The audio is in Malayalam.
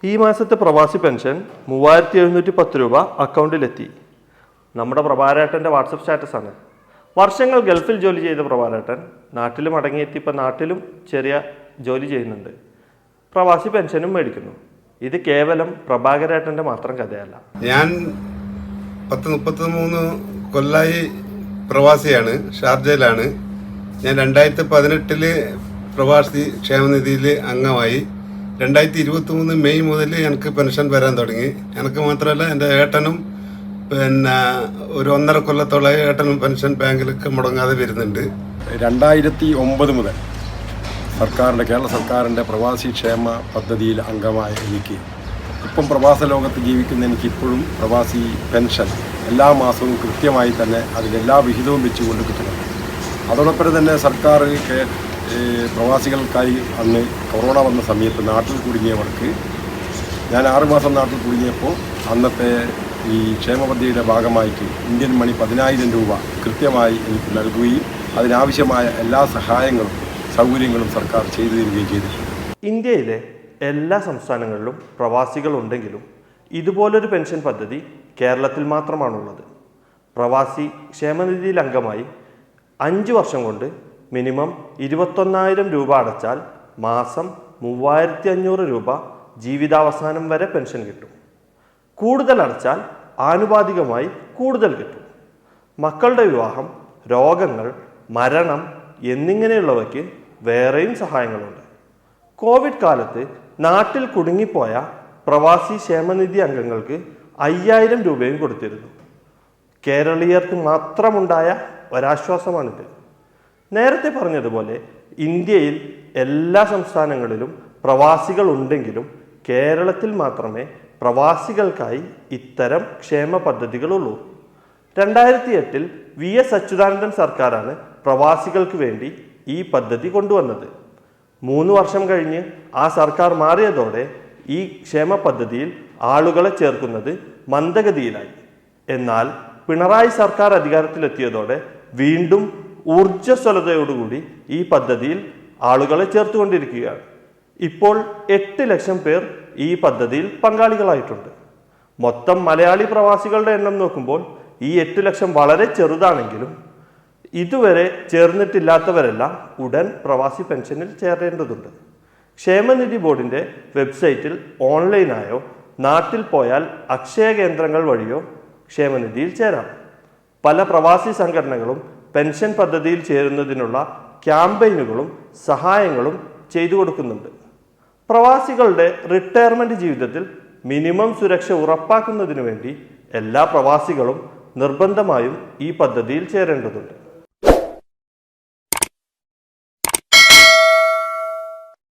ഈ മാസത്തെ പ്രവാസി പെൻഷൻ 3710 രൂപ അക്കൗണ്ടിലെത്തി. നമ്മുടെ പ്രഭാരേട്ടൻ്റെ വാട്സപ്പ് സ്റ്റാറ്റസാണ്. വർഷങ്ങൾ ഗൾഫിൽ ജോലി ചെയ്ത പ്രഭാരേട്ടൻ നാട്ടിൽ മടങ്ങിയെത്തി. ഇപ്പം നാട്ടിലും ചെറിയ ജോലി ചെയ്യുന്നുണ്ട്. പ്രവാസി പെൻഷനും മേടിക്കുന്നു. ഇത് കേവലം പ്രഭാകരേട്ടൻ്റെ മാത്രം കഥയല്ല. ഞാൻ 33 കൊല്ലായി പ്രവാസിയാണ്. ഷാർജയിലാണ്. ഞാൻ 2018 പ്രവാസി ക്ഷേമനിധിയിൽ അംഗമായി. 2023 മെയ് മുതൽ എനിക്ക് പെൻഷൻ വരാൻ തുടങ്ങി. എനിക്ക് മാത്രമല്ല, എൻ്റെ ഏട്ടനും ഒരു 1.5 കൊല്ലത്തോളമായി ഏട്ടനും പെൻഷൻ ബാങ്കിലേക്ക് മുടങ്ങാതെ വരുന്നുണ്ട്. 2009 മുതൽ കേരള സർക്കാരിൻ്റെ പ്രവാസി ക്ഷേമ പദ്ധതിയിൽ അംഗമായ എനിക്ക് ഇപ്പം പ്രവാസ ലോകത്ത് ജീവിക്കുന്ന എനിക്ക് ഇപ്പോഴും പ്രവാസി പെൻഷൻ എല്ലാ മാസവും കൃത്യമായി തന്നെ അതിലെല്ലാ വിഹിതവും വെച്ചുകൊണ്ട് കിട്ടുന്നുണ്ട്. അതോടൊപ്പം തന്നെ സർക്കാർ പ്രവാസികൾക്കായി അന്ന് കൊറോണ വന്ന സമയത്ത് നാട്ടിൽ കുടുങ്ങിയവർക്ക് ഞാൻ 6 മാസം നാട്ടിൽ കുടുങ്ങിയപ്പോൾ അന്നത്തെ ഈ ക്ഷേമ പദ്ധതിയുടെ ഭാഗമായിട്ട് ഇന്ത്യൻ മണി 10,000 രൂപ കൃത്യമായി എനിക്ക് നൽകുകയും അതിനാവശ്യമായ എല്ലാ സഹായങ്ങളും സൗകര്യങ്ങളും സർക്കാർ ചെയ്തു തരികയും ചെയ്തിട്ടുണ്ട്. ഇന്ത്യയിലെ എല്ലാ സംസ്ഥാനങ്ങളിലും പ്രവാസികളുണ്ടെങ്കിലും ഇതുപോലൊരു പെൻഷൻ പദ്ധതി കേരളത്തിൽ മാത്രമാണുള്ളത്. പ്രവാസി ക്ഷേമനിധിയിൽ അംഗമായി 5 വർഷം കൊണ്ട് മിനിമം 21,000 രൂപ അടച്ചാൽ മാസം 3,500 രൂപ ജീവിതാവസാനം വരെ പെൻഷൻ കിട്ടും. കൂടുതൽ അടച്ചാൽ ആനുപാതികമായി കൂടുതൽ കിട്ടും. മക്കളുടെ വിവാഹം, രോഗങ്ങൾ, മരണം എന്നിങ്ങനെയുള്ളവയ്ക്ക് വേറെയും സഹായങ്ങളുണ്ട്. കോവിഡ് കാലത്ത് നാട്ടിൽ കുടുങ്ങിപ്പോയ പ്രവാസി ക്ഷേമനിധി അംഗങ്ങൾക്ക് 5,000 രൂപയും കൊടുത്തിരുന്നു. കേരളീയർക്ക് മാത്രമുണ്ടായ ഒരാശ്വാസമാണിത്. നേരത്തെ പറഞ്ഞതുപോലെ ഇന്ത്യയിൽ എല്ലാ സംസ്ഥാനങ്ങളിലും പ്രവാസികൾ ഉണ്ടെങ്കിലും കേരളത്തിൽ മാത്രമേ പ്രവാസികൾക്കായി ഇത്തരം ക്ഷേമ പദ്ധതികളുള്ളൂ. 2008 VS അച്യുതാനന്ദൻ സർക്കാരാണ് പ്രവാസികൾക്ക് വേണ്ടി ഈ പദ്ധതി കൊണ്ടുവന്നത്. 3 വർഷം കഴിഞ്ഞ് ആ സർക്കാർ മാറിയതോടെ ഈ ക്ഷേമ പദ്ധതിയിൽ ആളുകളെ ചേർക്കുന്നത് മന്ദഗതിയിലായി. എന്നാൽ പിണറായി സർക്കാർ അധികാരത്തിലെത്തിയതോടെ വീണ്ടും ഊർജ്ജസ്വലതയോടുകൂടി ഈ പദ്ധതിയിൽ ആളുകളെ ചേർത്തുകൊണ്ടിരിക്കുകയാണ്. ഇപ്പോൾ 8 ലക്ഷം പേർ ഈ പദ്ധതിയിൽ പങ്കാളികളായിട്ടുണ്ട്. മൊത്തം മലയാളി പ്രവാസികളുടെ എണ്ണം നോക്കുമ്പോൾ ഈ 8 ലക്ഷം വളരെ ചെറുതാണെങ്കിലും ഇതുവരെ ചേർന്നിട്ടില്ലാത്തവരെല്ലാം ഉടൻ പ്രവാസി പെൻഷനിൽ ചേരേണ്ടതുണ്ട്. ക്ഷേമനിധി ബോർഡിൻ്റെ വെബ്സൈറ്റിൽ ഓൺലൈനായോ നാട്ടിൽ പോയാൽ അക്ഷയ കേന്ദ്രങ്ങൾ വഴിയോ ക്ഷേമനിധിയിൽ ചേരാം. പല പ്രവാസി സംഘടനകളും പെൻഷൻ പദ്ധതിയിൽ ചേരുന്നതിനുള്ള ക്യാമ്പയിനുകളും സഹായങ്ങളും ചെയ്തു കൊടുക്കുന്നുണ്ട്. പ്രവാസികളുടെ റിട്ടയർമെൻറ്റ് ജീവിതത്തിൽ മിനിമം സുരക്ഷ ഉറപ്പാക്കുന്നതിനു വേണ്ടി എല്ലാ പ്രവാസികളും നിർബന്ധമായും ഈ പദ്ധതിയിൽ ചേരേണ്ടതുണ്ട്.